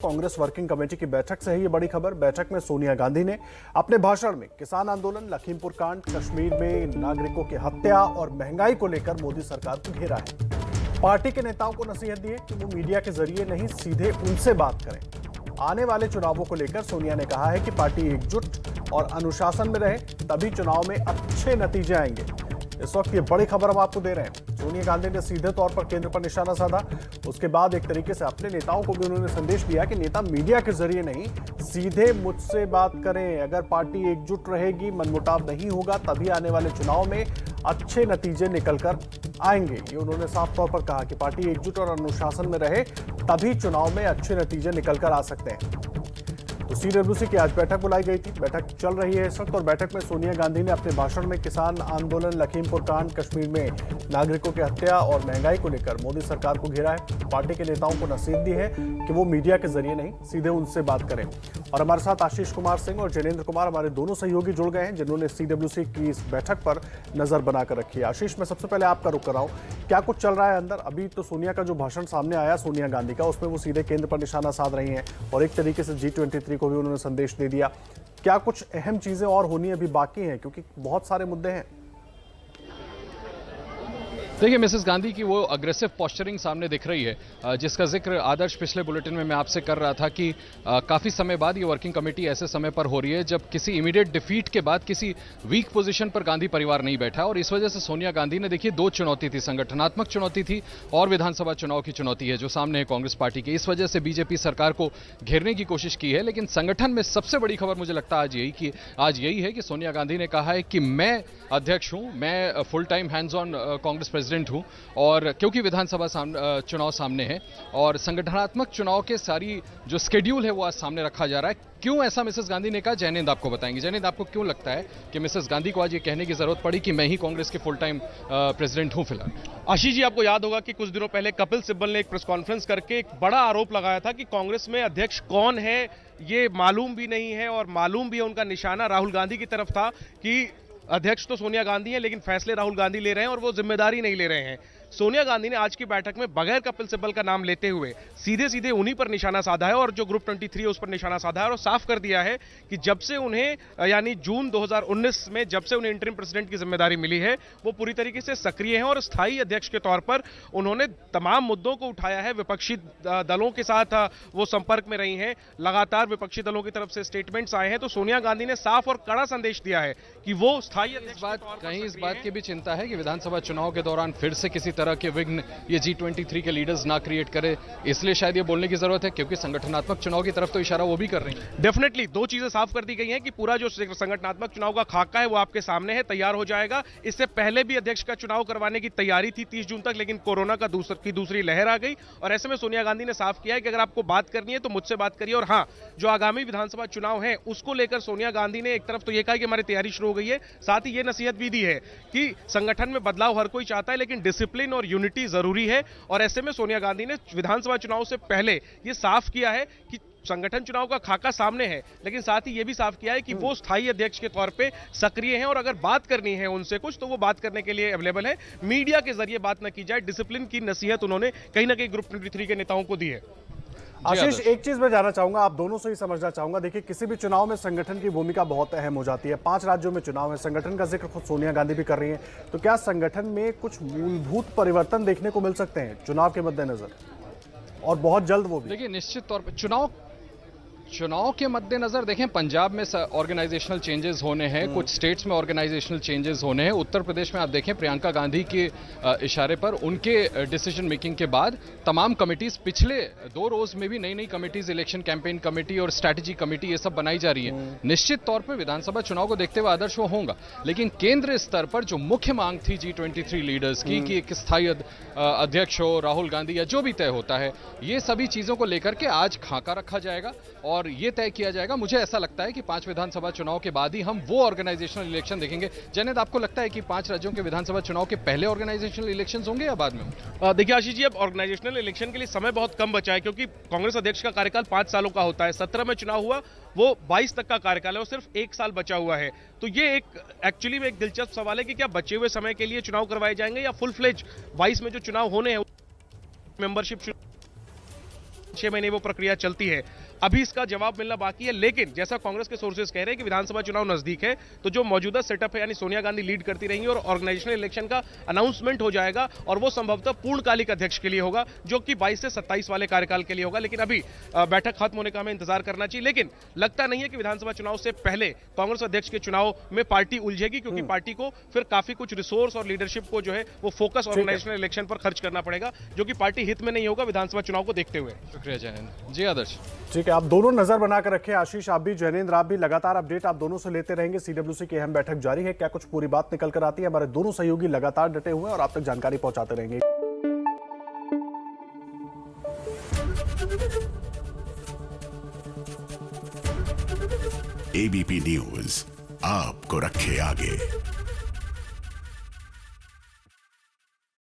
Congress working committee की बैठक से है ये बड़ी खबर। बैठक में सोनिया गांधी ने अपने भाषण में किसान आंदोलन, लखीमपुर कांड, कश्मीर में नागरिकों की हत्या और महंगाई को लेकर मोदी सरकार को घेरा है। पार्टी के नेताओं को नसीहत दी है कि वो मीडिया के जरिए नहीं, सीधे उनसे बात करें। आने वाले चुनावों को लेकर सोनिया ने कहा है कि पार्टी एकजुट और अनुशासन में रहे, तभी चुनाव में अच्छे नतीजे आएंगे। इस वक्त ये बड़ी खबर हम आपको दे रहे हैं। सोनिया गांधी ने सीधे तौर पर केंद्र पर निशाना साधा। उसके बाद एक तरीके से अपने नेताओं को भी उन्होंने संदेश दिया कि नेता मीडिया के जरिए नहीं, सीधे मुझसे बात करें। अगर पार्टी एकजुट रहेगी, मनमुटाव नहीं होगा, तभी आने वाले चुनाव में अच्छे नतीजे निकलकर आएंगे। ये उन्होंने साफ तौर पर कहा कि पार्टी एकजुट और अनुशासन में रहे, तभी चुनाव में अच्छे नतीजे निकलकर आ सकते हैं। तो सीडब्ल्यूसी की आज बैठक बुलाई गई थी। बैठक चल रही है इस वक्त और बैठक में सोनिया गांधी ने अपने भाषण में किसान आंदोलन, लखीमपुर कांड, कश्मीर में नागरिकों की हत्या और महंगाई को लेकर मोदी सरकार को घेरा है। पार्टी के नेताओं को नसीहत दी है कि वो मीडिया के जरिए नहीं, सीधे उनसे बात करें। और हमारे साथ आशीष कुमार सिंह और जैनेन्द्र कुमार, हमारे दोनों सहयोगी जुड़ गए हैं जिन्होंने सीडब्ल्यूसी की इस बैठक पर नजर बनाकर रखी है। आशीष, मैं सबसे पहले आपका रुख कर रहा हूं, क्या कुछ चल रहा है अंदर? अभी तो सोनिया का जो भाषण सामने आया सोनिया गांधी का, उसमें वो सीधे केंद्र पर निशाना साध रही हैं और एक तरीके से G23 को भी उन्होंने संदेश दे दिया। क्या कुछ अहम चीजें और होनी अभी बाकी हैं, क्योंकि बहुत सारे मुद्दे हैं? देखिए, मिसेस गांधी की वो अग्रेसिव पोस्चरिंग सामने दिख रही है, जिसका जिक्र आदर्श पिछले बुलेटिन में मैं आपसे कर रहा था कि काफी समय बाद ये वर्किंग कमेटी ऐसे समय पर हो रही है जब किसी इमीडिएट डिफीट के बाद किसी वीक पोजीशन पर गांधी परिवार नहीं बैठा। और इस वजह से सोनिया गांधी ने, देखिए, दो चुनौती थी, संगठनात्मक चुनौती थी और विधानसभा चुनाव की चुनौती है जो सामने है कांग्रेस पार्टी की। इस वजह से बीजेपी सरकार को घेरने की कोशिश की है। लेकिन संगठन में सबसे बड़ी खबर मुझे लगता है आज यही है कि सोनिया गांधी ने कहा है कि मैं अध्यक्ष हूं, मैं full time hands on Congress president हूं। और क्योंकि विधानसभा चुनाव सामने है और संगठनात्मक चुनाव के सारी जो शेड्यूल है वो आज सामने रखा जा रहा है। क्यों ऐसा मिसेस गांधी ने कहा, जैनेन्द्र आपको बताएंगे। जैनेन्द्र, आपको क्यों लगता है कि मिसेस गांधी को आज ये कहने की जरूरत पड़ी कि मैं ही कांग्रेस के फुल टाइम प्रेसिडेंट हूं फिलहाल? आशीष जी, आपको याद होगा कि कुछ दिनों पहले कपिल सिब्बल ने एक प्रेस कॉन्फ्रेंस करके एक बड़ा आरोप लगाया था कि कांग्रेस में अध्यक्ष कौन है ये मालूम भी नहीं है, और मालूम भी है उनका निशाना राहुल गांधी की तरफ था कि अध्यक्ष तो सोनिया गांधी है लेकिन फैसले राहुल गांधी ले रहे हैं और वो जिम्मेदारी नहीं ले रहे हैं। सोनिया गांधी ने आज की बैठक में बगैर कपिल सिब्बल का नाम लेते हुए सीधे सीधे उन्हीं पर निशाना साधा है और जो ग्रुप 23 है उस पर निशाना साधा है और साफ कर दिया है कि जब से उन्हें यानी जून 2019 में जब से उन्हें इंटरिम प्रेसिडेंट की जिम्मेदारी मिली है वो पूरी तरीके से सक्रिय हैं और स्थायी अध्यक्ष के तौर पर उन्होंने तमाम मुद्दों को उठाया है। विपक्षी दलों के साथ वो संपर्क में रही हैं, लगातार विपक्षी दलों की तरफ से स्टेटमेंट्स आए हैं। तो सोनिया गांधी ने साफ और कड़ा संदेश दिया है कि वो स्थायी अध्यक्ष कहीं इस बात की भी चिंता है कि विधानसभा चुनाव के दौरान फिर से किसी तरह के विघ्न ये G23 के लीडर्स ना क्रिएट करे, इसलिए शायद ये बोलने की जरूरत है, क्योंकि संगठनात्मक चुनाव की तरफ तो इशारा वो भी कर रही है। डेफिनेटली दो चीजें साफ कर दी गई हैं कि पूरा जो संगठनात्मक चुनाव का खाका है वो आपके सामने है, तैयार हो जाएगा। इससे पहले भी अध्यक्ष का चुनाव करवाने की तैयारी थी 30 जून तक, लेकिन कोरोना का दूसरी लहर आ गई और ऐसे में सोनिया गांधी ने साफ किया है कि अगर आपको बात करनी है तो मुझसे बात करिए। और हाँ, जो आगामी विधानसभा चुनाव है उसको लेकर सोनिया गांधी ने एक तरफ तो यह कहा कि हमारी तैयारी शुरू हो गई है, साथ ही यह नसीहत भी दी है कि संगठन में बदलाव हर कोई चाहता है लेकिन डिसिप्लिन और यूनिटी जरूरी है। और ऐसे में सोनिया गांधी ने विधानसभा चुनाव से पहले यह साफ किया है कि संगठन चुनाव का खाका सामने है, लेकिन साथ ही यह भी साफ किया है कि वो स्थायी अध्यक्ष के तौर पे सक्रिय हैं और अगर बात करनी है उनसे कुछ तो वो बात करने के लिए अवेलेबल है। मीडिया के जरिए बात न की जाए, डिसिप्लिन की नसीहत उन्होंने कहीं ना कहीं ग्रुप 23 के नेताओं को दी है। आशीष, एक चीज मैं जानना चाहूंगा, आप दोनों से ही समझना चाहूंगा। देखिए, किसी भी चुनाव में संगठन की भूमिका बहुत अहम हो जाती है। 5 राज्यों में चुनाव है, संगठन का जिक्र खुद सोनिया गांधी भी कर रही हैं। तो क्या संगठन में कुछ मूलभूत परिवर्तन देखने को मिल सकते हैं चुनाव के मद्देनजर, और बहुत जल्द वो भी? देखिए, निश्चित तौर पर चुनाव के मद्देनजर देखें, पंजाब में ऑर्गेनाइजेशनल चेंजेस होने हैं, कुछ स्टेट्स में ऑर्गेनाइजेशनल चेंजेस होने हैं। उत्तर प्रदेश में आप देखें, प्रियंका गांधी के इशारे पर उनके डिसीजन मेकिंग के बाद तमाम कमिटीज, पिछले 2 रोज में भी नई नई कमिटीज, इलेक्शन कैंपेन कमेटी और स्ट्रैटेजी कमेटी, ये सब बनाई जा रही है। निश्चित तौर पर विधानसभा चुनाव को देखते हुए आदर्श वो होगा, लेकिन केंद्र स्तर पर जो मुख्य मांग थी G23 लीडर्स की कि एक स्थायी अध्यक्ष हो, राहुल गांधी या जो भी तय होता है, ये सभी चीजों को लेकर के आज खाका रखा जाएगा और ये तय किया जाएगा। मुझे ऐसा लगता है कि 5 विधानसभा चुनाव के बाद ही हम वो ऑर्गेनाइजेशनल इलेक्शन देखेंगे। जैनेन्द्र, आपको लगता है कि 5 राज्यों के विधानसभा चुनाव के पहले ऑर्गेनाइजेशनल इलेक्शन होंगे या बाद में? देखिए आशीष जी, अब ऑर्गेनाइजेशनल इलेक्शन के लिए समय बहुत कम बचा है क्योंकि कांग्रेस अध्यक्ष का कार्यकाल 5 सालों का होता है। 17 में चुनाव हुआ, वो 22 तक का कार्यकाल है और सिर्फ 1 साल बचा हुआ है। तो ये एक एक्चुअली में एक दिलचस्प सवाल है कि क्या बचे हुए समय के लिए चुनाव करवाए जाएंगे या फुल फ्लेज 22 में जो चुनाव होने हैं मेंबरशिप 6 महीने वो प्रक्रिया चलती है। अभी इसका जवाब मिलना बाकी है, लेकिन जैसा कांग्रेस के सोर्सेज कह रहे हैं कि विधानसभा चुनाव नजदीक है, तो जो मौजूदा सेटअप है यानी सोनिया गांधी लीड करती रहेंगी और ऑर्गेनाइजेशनल इलेक्शन का अनाउंसमेंट हो जाएगा और वो संभवतः पूर्णकालिक अध्यक्ष के लिए होगा, जो कि 22 से 27 वाले कार्यकाल के लिए होगा। लेकिन अभी बैठक खत्म होने का हमें इंतजार करना चाहिए, लेकिन लगता नहीं है कि विधानसभा चुनाव से पहले कांग्रेस अध्यक्ष के चुनाव में पार्टी उलझेगी, क्योंकि पार्टी को फिर काफी कुछ रिसोर्स और लीडरशिप को जो है वो फोकस ऑर्गेनाइजेशनल इलेक्शन पर खर्च करना पड़ेगा, जो कि पार्टी हित में नहीं होगा विधानसभा चुनाव को देखते हुए। शुक्रिया जय हिंद। जी आदर्श। ठीक है, आप दोनों नजर बनाकर रखें। आशीष आप भी, जैनेंद्र आप भी, लगातार अपडेट आप दोनों से लेते रहेंगे। सीडब्ल्यूसी की अहम बैठक जारी है, क्या कुछ पूरी बात निकल कर आती है? हमारे दोनों सहयोगी लगातार डटे हुए हैं और आप तक जानकारी पहुंचाते रहेंगे। एबीपी न्यूज आपको रखे आगे।